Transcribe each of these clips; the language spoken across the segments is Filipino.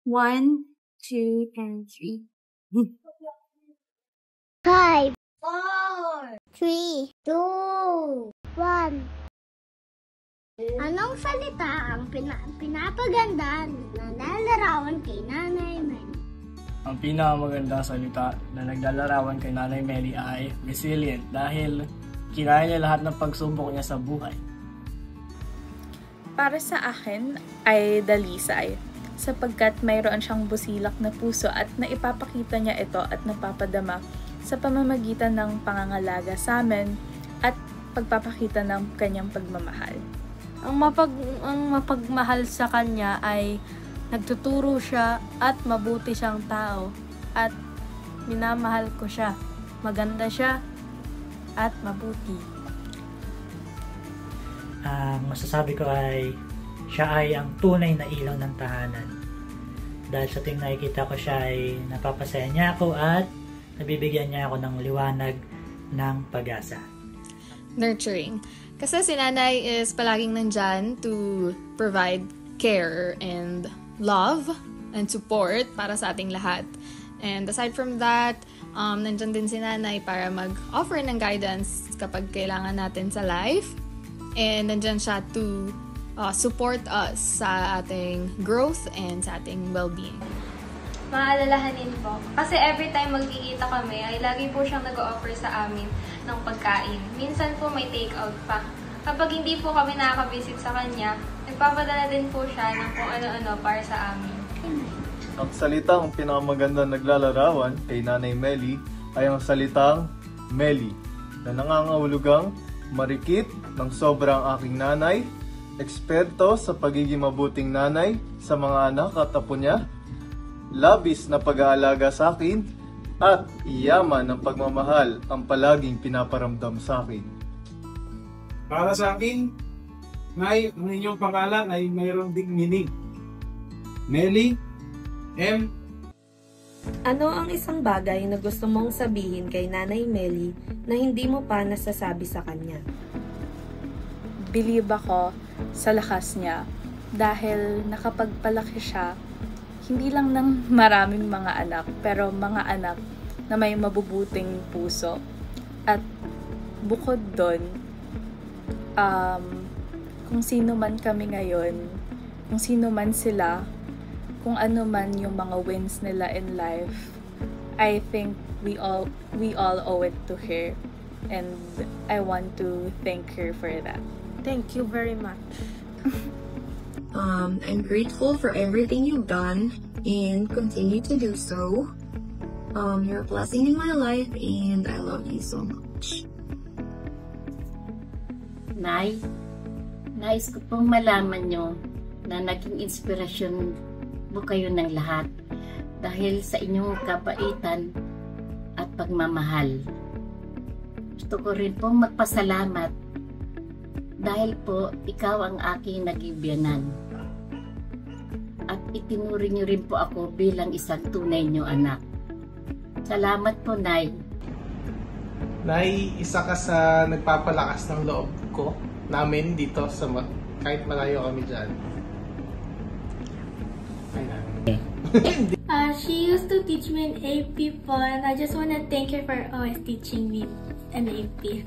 1, 2, and 3. 5, 4, 3, 2, 1. Anong salita ang pinapaganda na nalarawan kay Nanay Meli? Ang pinakamagandang salita na naglalarawan kay Nanay Meli ay resilient dahil kinaya niya lahat ng pagsubok niya sa buhay. Para sa akin ay dalisay, sapagkat mayroon siyang busilak na puso at naipapakita niya ito at napapadama sa pamamagitan ng pangangalaga sa amin at pagpapakita ng kanyang pagmamahal. Ang mapagmahal sa kanya ay nagtuturo siya at mabuti siyang tao at minamahal ko siya. Maganda siya at mabuti. Ang masasabi ko ay siya ay ang tunay na ilaw ng tahanan. Dahil sa tuwing nakikita ko siya ay napapasaya niya ako at nabibigyan niya ako ng liwanag ng pag-asa. Nurturing. Kasi si Nanay is palaging nandyan to provide care and love and support para sa ating lahat. And aside from that, nandyan din si Nanay para mag-offer ng guidance kapag kailangan natin sa life. And nandyan siya to support us sa ating growth and sa ating well-being. Maalalahanin po. Kasi every time magkikita kami, ay lagi po siyang nag-offer sa amin ng pagkain. Minsan po may take-out pa. Kapag hindi po kami nakaka-visit sa kanya, nagpapadala din po siya ng kung ano-ano para sa amin. Ang salitang pinakamaganda naglalarawan kay Nanay Meli ay ang salitang Meli na nangangahulugang marikit ng sobrang aking nanay, eksperto sa pagiging mabuting nanay sa mga anak at apo niya, labis na pag-aalaga sa akin, at iyaman ng pagmamahal ang palaging pinaparamdam sa akin. Para sa akin, Nay, ang inyong pangalan ay mayroong ding meaning. Meli, M. Ano ang isang bagay na gusto mong sabihin kay Nanay Meli na hindi mo pa nasasabi sa kanya? Believe ako sa lakas niya dahil nakapagpalaki siya hindi lang ng maraming mga anak, pero mga anak na may mabubuting puso. At bukod doon, kung sino man kami ngayon, kung sino man sila, kung ano man yung mga wins nila in life, I think we all owe it to her, and I want to thank her for that. Thank you very much. I'm grateful for everything you've done and continue to do so. You're a blessing in my life and I love you so much. Nay, nais ko pong malaman nyo na naging inspirasyon mo kayo ng lahat dahil sa inyong kabaitan at pagmamahal. Gusto ko rin pong magpasalamat dahil po ikaw ang aking naging biyanan. At itinuring niyo rin po ako bilang isang tunay niyo anak. Salamat po, Nay. Nay, isa ka sa nagpapalakas ng loob ko namin dito sa kahit malayo kami dyan. She used to teach me in AP po, and I just want to thank her for always teaching me in AP.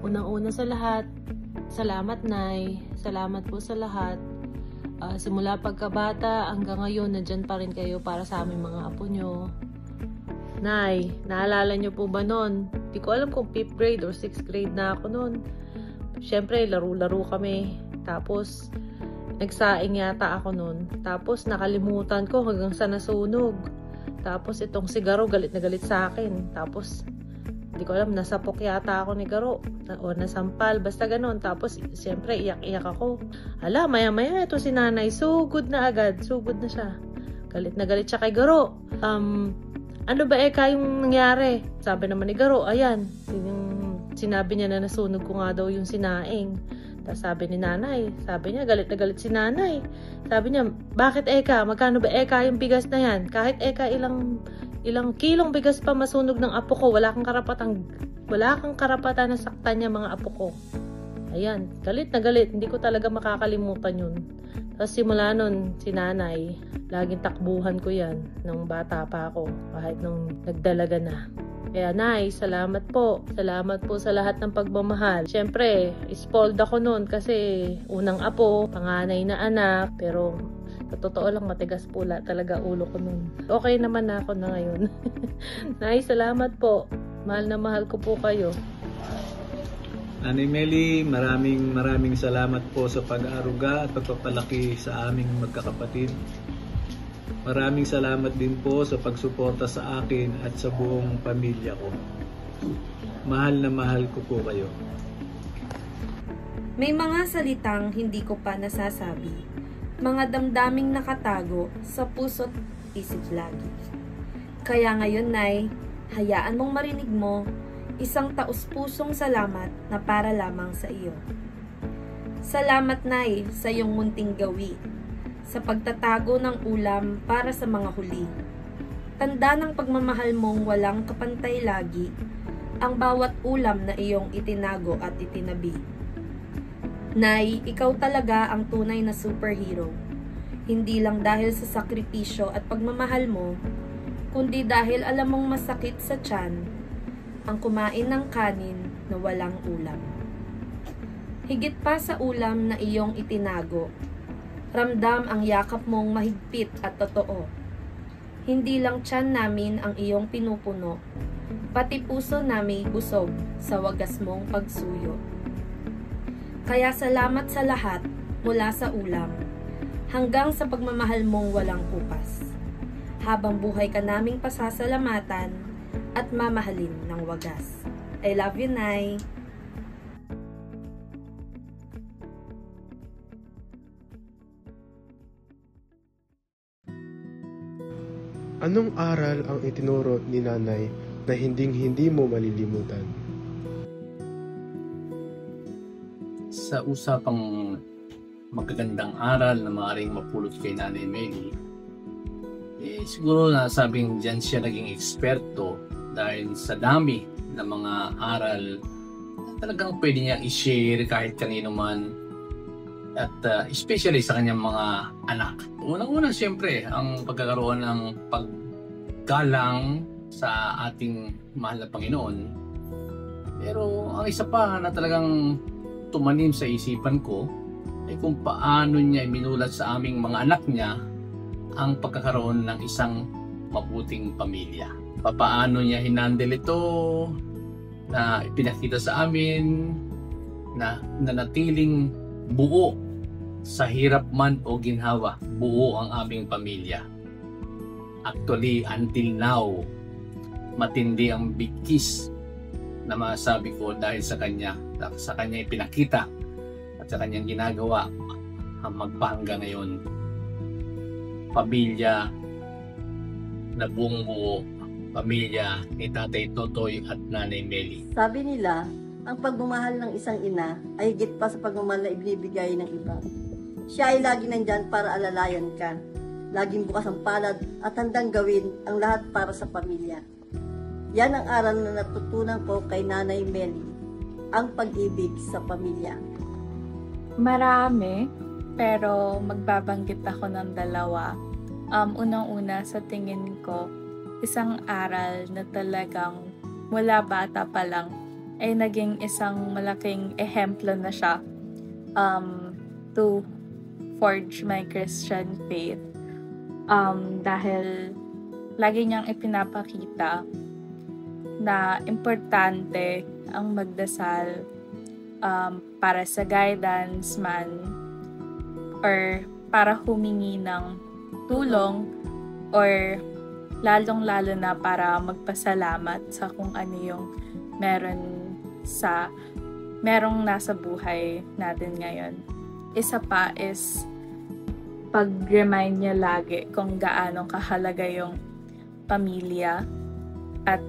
Unang-una sa lahat, salamat Nay. Salamat po sa lahat. Simula pagkabata hanggang ngayon, nandyan pa rin kayo para sa aming mga apo nyo. Nay, naalala nyo po ba nun? Di ko alam kung 5th grade or 6th grade na ako nun. Siyempre, laro-laro kami. Tapos, nagsaing yata ako nun. Tapos, nakalimutan ko hanggang sa nasunog. Tapos, itong si Garo, galit na galit sa akin. Tapos, di ko alam, nasapok yata ako ni Garo. O nasampal, basta ganon. Tapos, siyempre, iyak-iyak ako. Hala, maya-maya, ito si Nanay. Sugod na agad. Sugod na siya. Galit na galit siya kay Garo. Ano ba yung nangyari? Sabi naman ni Garo, ayan. Sinabi niya na nasunog ko nga daw yung sinaing. Tapos sabi ni Nanay, sabi niya, galit na galit si Nanay. Sabi niya, bakit Magkano ba yung bigas na yan? Kahit ilang kilong bigas pa masunog ng apo ko, wala kang karapatan na saktan niya mga apo ko. Ayan, galit na galit. Hindi ko talaga makakalimutan yun. Tapos simula nun, si nanay, laging takbuhan ko yan nung bata pa ako, kahit nung nagdalaga na. Kaya nay, salamat po. Salamat po sa lahat ng pagmamahal. Siyempre, spoiled ako noon kasi unang apo, panganay na anak, pero sa totoo lang matigas pula talaga ulo ko noon. Okay naman na ako na ngayon. Nay, salamat po. Mahal na mahal ko po kayo. Nanay Meli, maraming salamat po sa pag-aaruga at pagpapalaki sa aming magkakapatid. Maraming salamat din po sa pagsuporta sa akin at sa buong pamilya ko. Mahal na mahal ko po kayo. May mga salitang hindi ko pa nasasabi. Mga damdaming nakatago sa puso't isip lagi. Kaya ngayon, Nay, hayaan mong marinig mo isang taus-pusong salamat na para lamang sa iyo. Salamat, Nay, sa iyong munting gawi, sa pagtatago ng ulam para sa mga huli. Tanda ng pagmamahal mong walang kapantay lagi, ang bawat ulam na iyong itinago at itinabi. Nay, ikaw talaga ang tunay na superhero. Hindi lang dahil sa sakripisyo at pagmamahal mo, kundi dahil alam mong masakit sa tiyan ang kumain ng kanin na walang ulam. Higit pa sa ulam na iyong itinago, ramdam ang yakap mong mahigpit at totoo. Hindi lang tiyan namin ang iyong pinupuno, pati puso namin busog sa wagas mong pagsuyo. Kaya salamat sa lahat mula sa ulam, hanggang sa pagmamahal mong walang kupas. Habang buhay ka naming pasasalamatan at mamahalin ng wagas. I love you, Nay. Anong aral ang itinuro ni Nanay na hindi mo malilimutan? Sa usapang magagandang aral na maaaring mapulot kay Nanay Meli, siguro na sabing dyan siya naging eksperto dahil sa dami ng mga aral na talagang pwede niya i-share kahit kanino man at especially sa kanyang mga anak. Unang-una siyempre ang pagkakaroon ng paggalang sa ating mahal na Panginoon. Pero ang isa pa na talagang tumanim sa isipan ko ay kung paano niya minulat sa aming mga anak niya ang pagkakaroon ng isang mabuting pamilya. Paano niya hinandle ito na ipinakita sa amin na nanatiling buo sa hirap man o ginhawa, buo ang aming pamilya. Actually, until now, matindi ang bigkis na masabi ko dahil sa kanya ipinakita at sa kanyang ginagawa ang magpahanggang ngayon. Pamilya na buong buo, pamilya ni Tatay Totoy at Nanay Meli. Sabi nila, ang pagmamahal ng isang ina ay higit pa sa pagmamahal na ibinibigay ng iba. Siya ay lagi nandyan para alalayan ka. Laging bukas ang palad at handang gawin ang lahat para sa pamilya. Yan ang aral na natutunan ko kay Nanay Meli, ang pag-ibig sa pamilya. Marami, pero magbabanggit ako ng dalawa. Unang-una sa tingin ko, isang aral na talagang mula bata pa lang ay naging isang malaking ehemplo na siya to forge my Christian faith. Dahil lagi niyang ipinapakita na importante ang magdasal para sa guidance man or para humingi ng tulong or lalong-lalo na para magpasalamat sa kung ano yung merong nasa buhay natin ngayon. Isa pa is pag-remind niya lagi kung gaano kahalaga yung pamilya at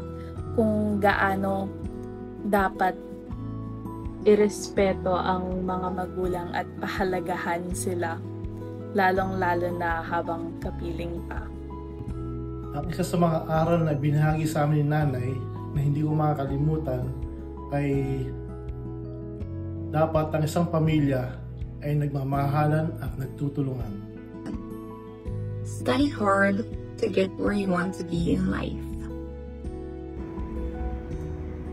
kung gaano dapat irespeto ang mga magulang at pahalagahan sila, lalong-lalo na habang kapiling pa. Ang isa sa mga aral na binahagi sa amin ni Nanay na hindi ko makakalimutan ay dapat ang isang pamilya ay nagmamahalan at nagtutulungan. Study hard to get where you want to be in life.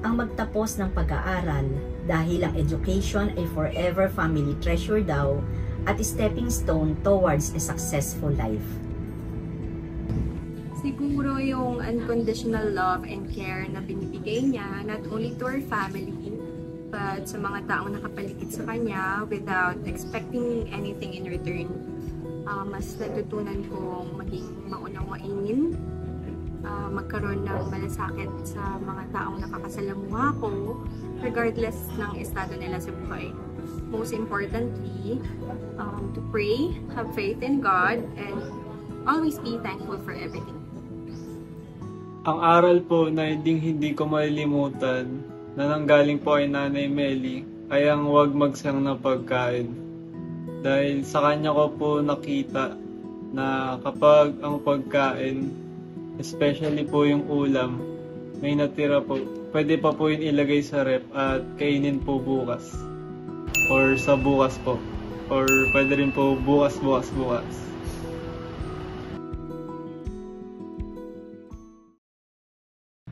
Ang magtapos ng pag-aaral dahil ang education ay forever family treasure daw at stepping stone towards a successful life. Siguro yung unconditional love and care na binibigay niya not only to our family but sa mga taong nakapaligid sa kanya without expecting anything in return. Mas natutunan kong maging maunawain, magkaroon ng malasakit sa mga taong nakakasalamuha ko regardless ng estado nila sa buhay. Most importantly, to pray, have faith in God, and always be thankful for everything. Ang aral po na hindi ko malilimutan na nanggaling po kay Nanay Meli ay ang huwag magsayang ng pagkain. Dahil sa kanya ko po nakita na kapag ang pagkain, especially po yung ulam, may natira po, pwede pa po yun ilagay sa ref at kainin po bukas. Or sa bukas po. Or pwede rin po bukas.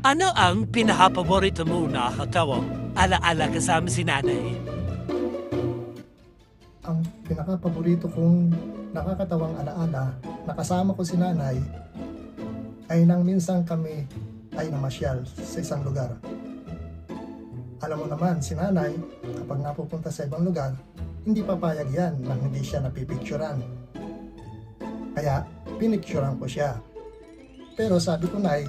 Ano ang pinaka-paborito mo na katawang alaala kasama si Nanay? Ang pinaka-paborito kong nakakatawang alaala na kasama ko si Nanay ay nang minsan kami ay namasyal sa isang lugar. Alam mo naman, si Nanay, kapag napupunta sa ibang lugar, hindi papayag yan nang hindi siya napipicturan. Kaya, pinicturan ko siya. Pero sabi ko, Nay,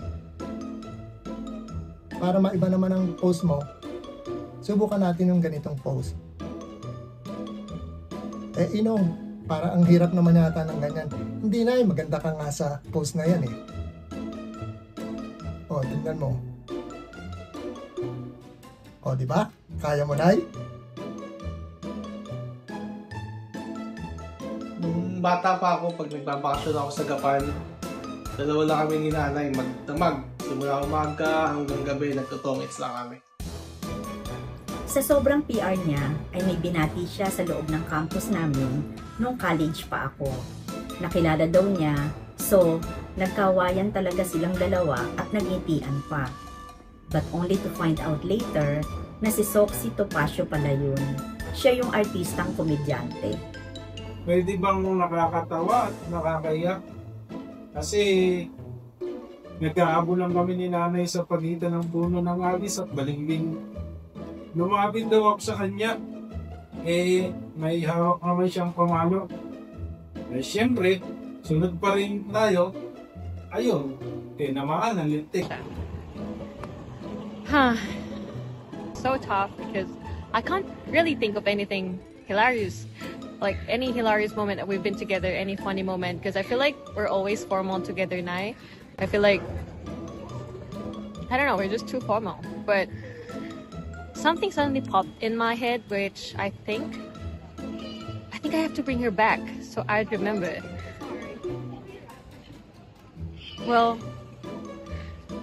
para maiba naman ang pose mo, subukan natin yung ganitong pose. Inong, para ang hirap naman yata ng ganyan. Hindi, Nay, maganda ka nga sa pose na yan eh. O, tingnan mo. O, di ba? Kaya mo, Nay? Nung bata pa ako, pag nagbabakasyon ako sa Gapan, dalawa lang kami ni Nanay magdamag. Simula umaga hanggang gabi, nagtutongits lang kami. Sa sobrang PR niya, ay may binati siya sa loob ng campus namin nung college pa ako. Nakilala daw niya, so nagkawayan talaga silang dalawa at nagngitian pa. But only to find out later na si Soxy Topacio pala yun. Siya yung artistang komedyante. Pwede bang nakakatawa at nakakaiyak? Kasi nagkaabo lang kami ni Nanay sa pagitan ng puno ng alis at balimbing. Lumapit daw ako sa kanya. May hawak naman siyang pamalo. Siyempre, sunod pa rin tayo. Ayun, tinamaan ang lintik. So tough because I can't really think of anything hilarious. Like any hilarious moment that we've been together, any funny moment. Because I feel like we're always formal together now. I feel like, I don't know, we're just too formal. But something suddenly popped in my head, which I think I have to bring her back so I'd remember. Well,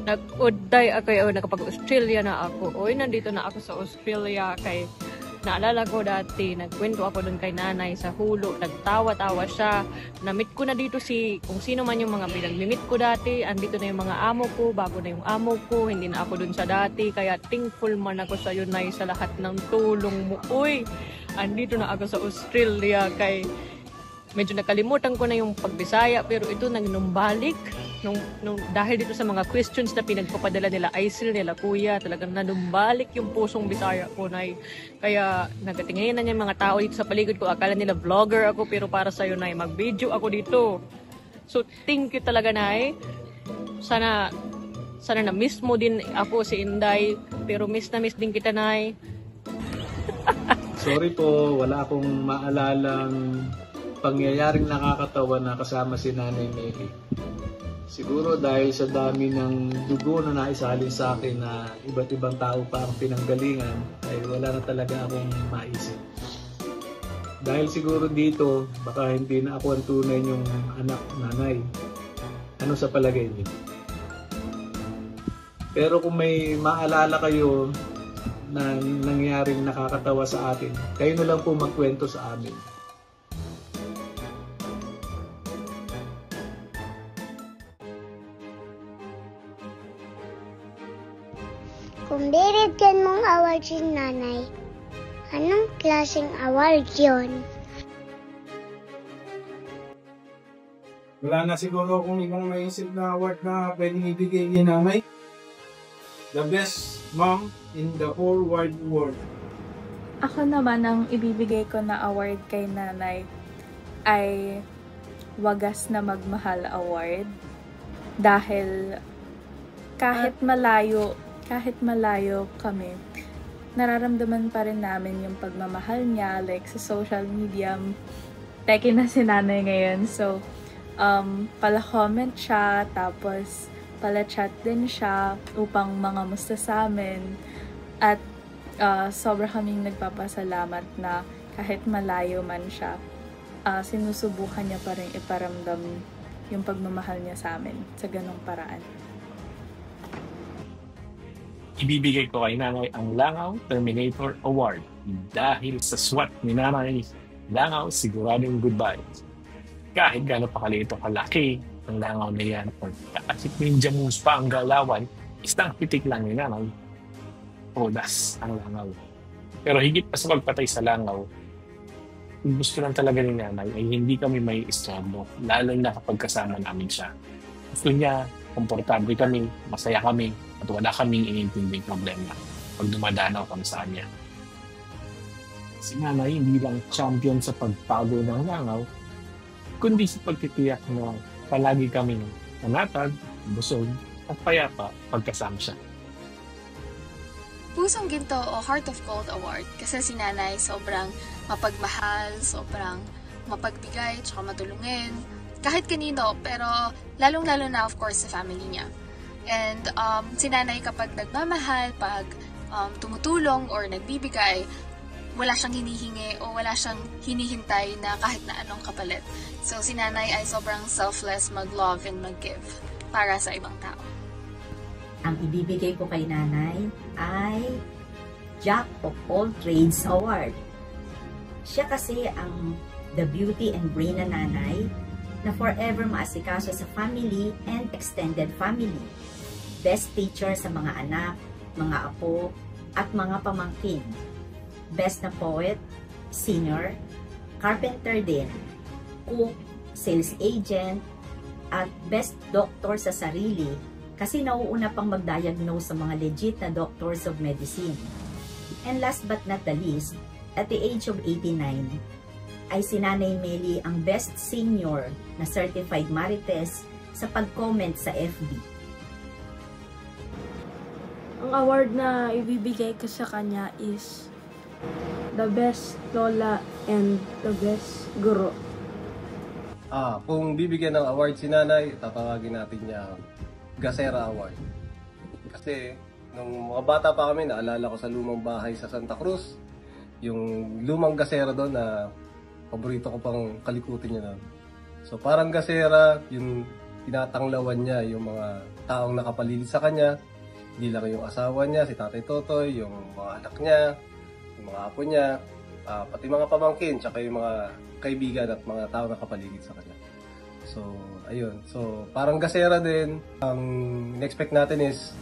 nag-uday ako, nakapag-Australia na ako. Nandito na ako sa Australia kay naalala ko dati, nagkwento ako dun kay Nanay sa hulo, nagtawa-tawa siya. Namit ko na dito kung sino man yung mga pinag-mimit ko dati, andito na yung mga amo ko, bago na yung amo ko, hindi na ako dun sa dati, kaya thankful man ako sa Nay sa lahat ng tulong mo. Andito na ako sa Australia kay medyo nakalimutan ko na yung pagbisaya, pero ito nanumbalik. Dahil dito sa mga questions na pinagpapadala nila Aisil, nila Kuya, talagang nanumbalik yung pusong Bisaya ko, Nay. Kaya nagatingin na niya mga tao dito sa paligid ko, akala nila vlogger ako, pero para sa'yo, Nay, mag-video ako dito. So thank you talaga, Nay. Sana na-miss mo din ako si Inday, pero miss na miss din kita, Nay. Sorry po, wala akong maalalang pangyayaring nakakatawa na kasama si Nanay Meli. Siguro dahil sa dami ng dugo na naisalin sa akin na iba't ibang tao pa ang pinanggalingan, ay wala na talaga akong maisip. Dahil siguro dito, baka hindi na ako ang tunay niyong anak, Nanay. Ano sa palagay niyo? Pero kung may maalala kayo na nangyaring nakakatawa sa atin. Kayo na lang po magkwento sa amin. Kung bibigyan mong award si nanay, anong klaseng award yun? Wala na siguro kung ibang maisip na award na pwedeng ibigay kay nanay. The best mom in the whole wide world. Ako naman, ang ibibigay ko na award kay nanay ay Wagas na Magmahal Award. Dahil kahit malayo kami, nararamdaman pa rin namin yung pagmamahal niya, like sa social media. Teki na si nanay ngayon, so pala-comment siya, tapos pala-chat din siya upang mangamusta sa amin. At sobra kaming nagpapasalamat na kahit malayo man siya, sinusubukan niya pa rin iparamdam yung pagmamahal niya sa amin sa ganong paraan. Ibibigay ko kay nanay ang Langaw Terminator Award dahil sa SWAT ni nanay, Langaw siguradong goodbye. Kahit gano'n pa kalito kalaki ang langaw na yan or kahit ninja moves pa ang galawan, isang pitik lang ni nanay, odas ang langaw. Pero higit pa sa pagpatay sa langaw, gusto lang talaga ni nanay ay hindi kami may istorbo, lalo na kapag kasama namin siya. Gusto niya, komportable kami, masaya kami, at wala kaming inintinding problema pag dumadanaw kami sa kanya. Si nanay hindi lang champion sa pagpago ng langaw, kundi sa pagtitiyak na palagi kaming panatag, busog, at payapa pagkasama siya. Pusong Ginto o Heart of Gold Award kasi si nanay sobrang mapagmahal, sobrang mapagbigay, tsaka matulungin. Kahit kanino, pero lalong-lalo na of course sa family niya. And si nanay kapag nagmamahal, pag tumutulong or nagbibigay, wala siyang hinihingi o wala siyang hinihintay na kahit na anong kapalit. So si nanay ay sobrang selfless mag-love and mag-give para sa ibang tao. Ang ibibigay ko kay nanay ay Jack of All Trades Award. Siya kasi ang the beauty and brain na nanay na forever maasikaso sa family and extended family. Best teacher sa mga anak, mga apo, at mga pamangkin. Best na poet, singer, carpenter din, cook, sales agent, at best doctor sa sarili kasi nauuna pang mag-diagnose sa mga legit na doctors of medicine. And last but not the least, at the age of 89, ay si Nanay Meli ang best senior na certified marites sa pag-comment sa FB. Ang award na ibibigay ko sa kanya is the best lola and the best guro. Kung bibigyan ng award si nanay, tatawagin natin niya Gasera Award. Kasi nung mga bata pa kami, naalala ko sa lumang bahay sa Santa Cruz, yung lumang gasera doon na paborito ko pang kalikutin niya doon. So parang gasera, yung tinatanglawan niya yung mga taong nakapaligid sa kanya, hindi lang yung asawa niya, si Tatay Totoy, yung mga anak niya, yung mga apo niya, pati mga pamangkin, tsaka yung mga kaibigan at mga tao na kapaligid sa kanya. So, ayun. So, parang gasera din. Ang in-expect natin is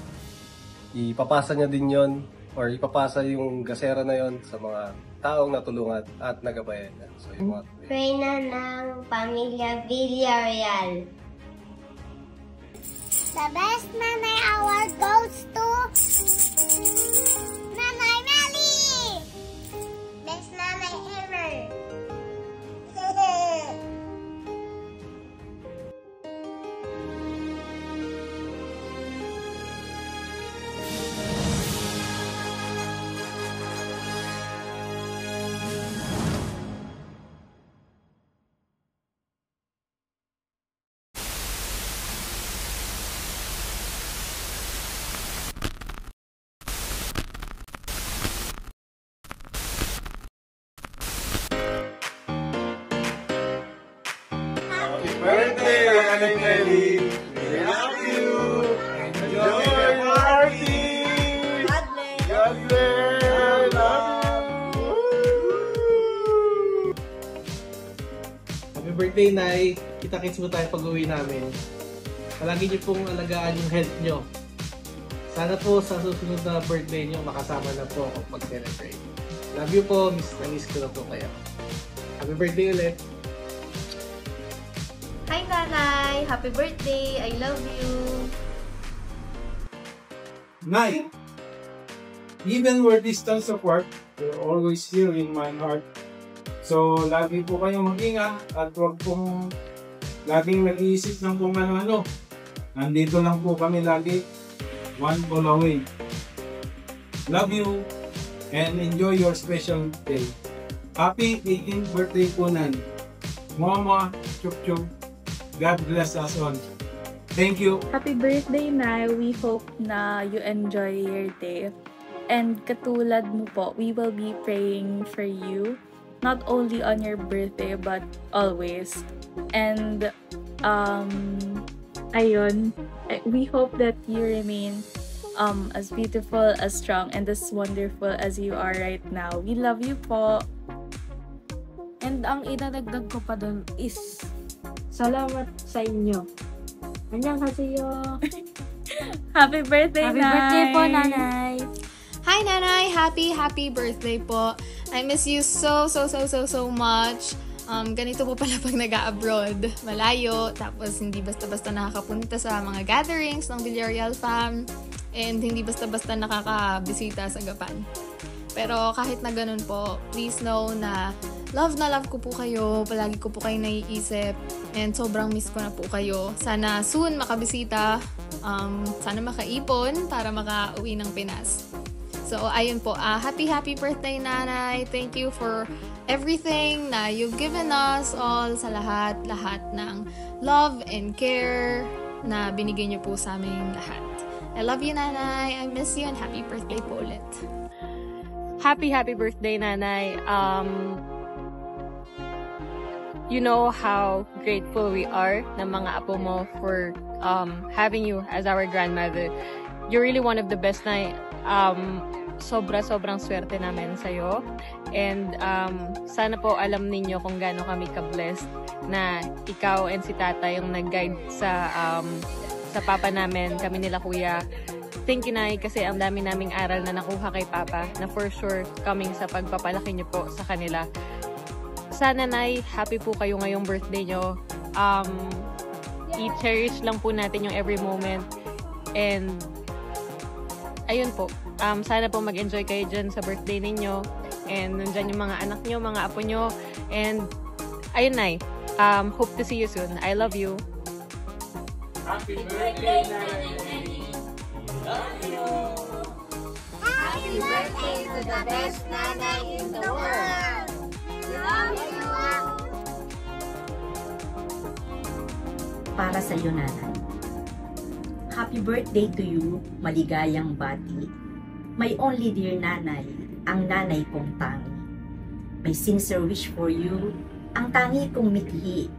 ipapasa niya din yon or ipapasa yung gasera na yon sa mga taong natulungan at nagabayan niya. So, yung mga Reyna ng Pamilya Villarreal. The best Nanay Award goes to Nanay Meli! Best Nanay ever! Birthday, Nanay Meli! We love you! Enjoy your party! God bless! birthday, Nay. Kita-kits mo tayo pag-uwi namin. Palagi niyo pong alagaan yung health niyo. Sana po sa susunod na birthday niyo makasama na po ako pag-celebrate. Love you po, miss ko na po kayo. Happy birthday ulit. Hi Nanay! Happy birthday! I love you! Nay, even we're distance apart, you're always here in my heart. So, lagi po kayong mag-ingat at huwag pong laging nag-iisip ng kung ano-ano. Nandito lang po kami lagi, one call away. Love you and enjoy your special day. Happy 18th birthday po, Nan. Mama, chup chup. God bless us all. Thank you. Happy birthday, Nay. We hope na you enjoy your day. And katulad mo po, we will be praying for you. Not only on your birthday, but always. And, ayun, we hope that you remain as beautiful, as strong, and as wonderful as you are right now. We love you po. And ang idadagdag ko pa dun is, salamat sa inyo. Annyeonghaseyo. Happy birthday, Happy Nay! birthday po, Nanay! Hi, Nanay! Happy birthday po. I miss you so much. Ganito po pala pag nag-a-abroad. Malayo, tapos hindi basta-basta nakakapunta sa mga gatherings ng Villarreal fam, and hindi basta-basta nakakabisita sa Gapan. Pero kahit na ganun po, please know na love ko po kayo. Palagi ko po kayo naiisip. And sobrang miss ko na po kayo. Sana soon makabisita. Sana makaipon para makauwi ng Pinas. So, ayun po. Happy birthday, Nanay. Thank you for everything na you've given us all sa lahat ng love and care na binigay niyo po sa aming lahat. I love you, Nanay. I miss you and happy birthday po ulit. Happy birthday, Nanay. You know how grateful we are ng mga apo mo for having you as our grandmother. You're really one of the best, Nay. Sobrang swerte namin sa'yo. And sana po alam ninyo kung gaano kami ka-blessed na ikaw and si Tata yung nag-guide sa papa namin, kami nila kuya. Thank you, Nay, kasi ang dami naming aral na nakuha kay Papa na for sure coming sa pagpapalaki niyo po sa kanila. Sana, Nay, happy po kayo ngayong birthday nyo. I-cherish lang po natin yung every moment. And, ayun po. Sana po mag-enjoy kayo dyan sa birthday ninyo. And, nandyan yung mga anak nyo, mga apo nyo. And, ayun, Nay. Hope to see you soon. I love you. Happy birthday, Nanay! Love you! Happy birthday to the best nanay in the world! Love you! Para sa iyo, Nanay. Happy birthday to you, maligayang bati. My only dear Nanay, ang nanay kong tangi. My sincere wish for you, ang tangi kong mithi.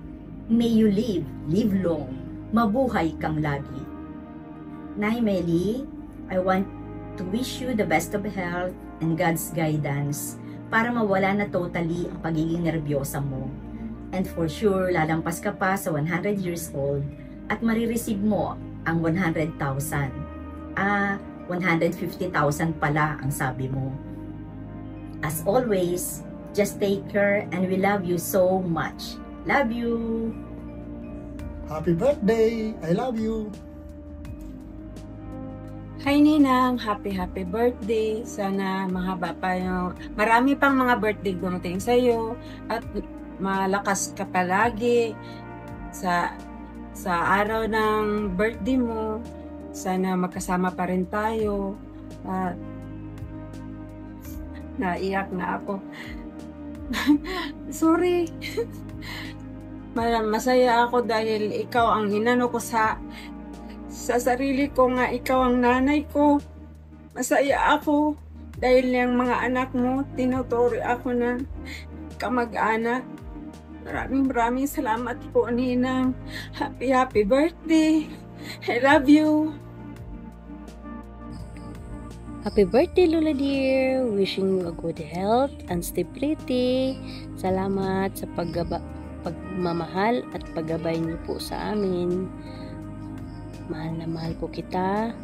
May you live long, mabuhay kang lagi. Nay Meli, I want to wish you the best of health and God's guidance para mawala na totally ang pagiging nervyosa mo. And for sure, lalampas ka pa sa 100 years old at marireceive mo ang 100,000. 150,000 pala ang sabi mo. As always, just take care and we love you so much. Love you! Happy birthday! I love you! Hi Ninang, happy birthday. Sana mahaba pa yung marami pang mga birthday dumating sa iyo at malakas ka palagi sa araw ng birthday mo. Sana magkasama pa rin tayo. At naiyak na ako. Sorry. Masaya ako dahil ikaw ang inano ko sa sarili ko nga, ikaw ang nanay ko. Masaya ako dahil yung mga anak mo, tinuturi ako na kamag-anak. Maraming salamat po, Ninang. Happy birthday. I love you. Happy birthday, Lola dear. Wishing you a good health and stability. Salamat sa pagmamahal at paggabay niyo po sa amin. Mahal na mahal po kita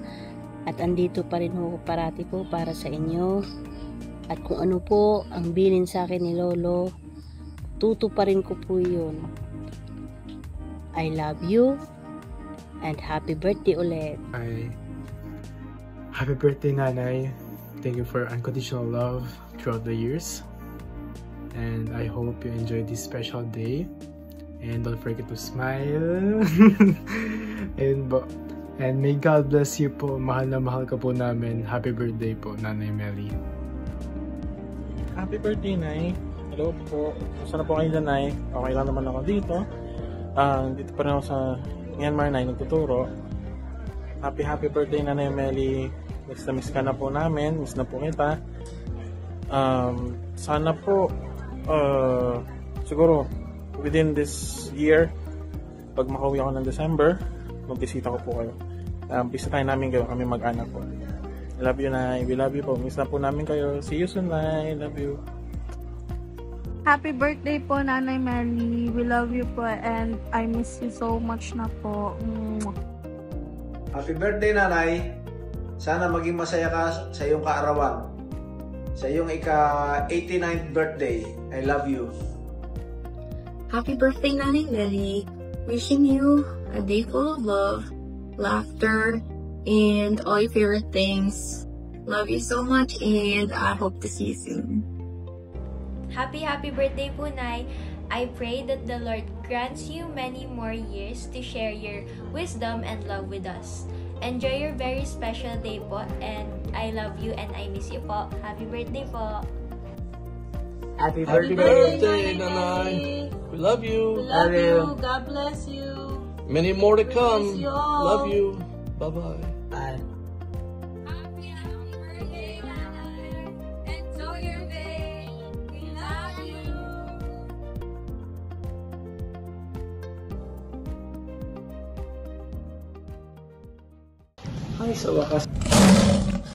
at andito pa rin ako parati po para sa inyo. At kung ano po ang bilin sa akin ni Lolo, tutuparin ko po yun. I love you and happy birthday ulit. Happy birthday, Nanay. Thank you for unconditional love throughout the years. And I hope you enjoy this special day. And don't forget to smile. and may God bless you po. Mahal na mahal ka po namin. Happy birthday po, Nanay Melly. Happy birthday, Nay. Hello po. Sana po kayo dyan, Nay. Okay lang naman ako dito. Dito pa rin ako sa Myanmar, Nay, nagtuturo. Happy birthday, Nanay Melly. Miss na miss ka na po namin. Miss na po kita. Sana po siguro within this year, pag makauwi ako ng December, magbisita ko po kayo. Bisitahin namin kayo, kami mag-anak po. I love you, Nay. We love you po. Miss na po namin kayo. See you soon, Nay. Love you. Happy birthday po, Nanay Melly. We love you po and I miss you so much na po. Happy birthday, Nanay. Sana maging masaya ka sa iyong kaarawan. Sa iyong ika-89th birthday. I love you. Happy birthday, Nanay Melly. Wishing you a day full of love, laughter, and all your favorite things. Love you so much and I hope to see you soon. Happy birthday po, Nay. I pray that the Lord grants you many more years to share your wisdom and love with us. Enjoy your very special day po and I love you and I miss you po. Happy birthday po. Happy birthday, Nanay. We love you. We love you. God bless you. Many more to come. Bless you all. Love you. Bye-bye. Bye. Ay, sa wakas.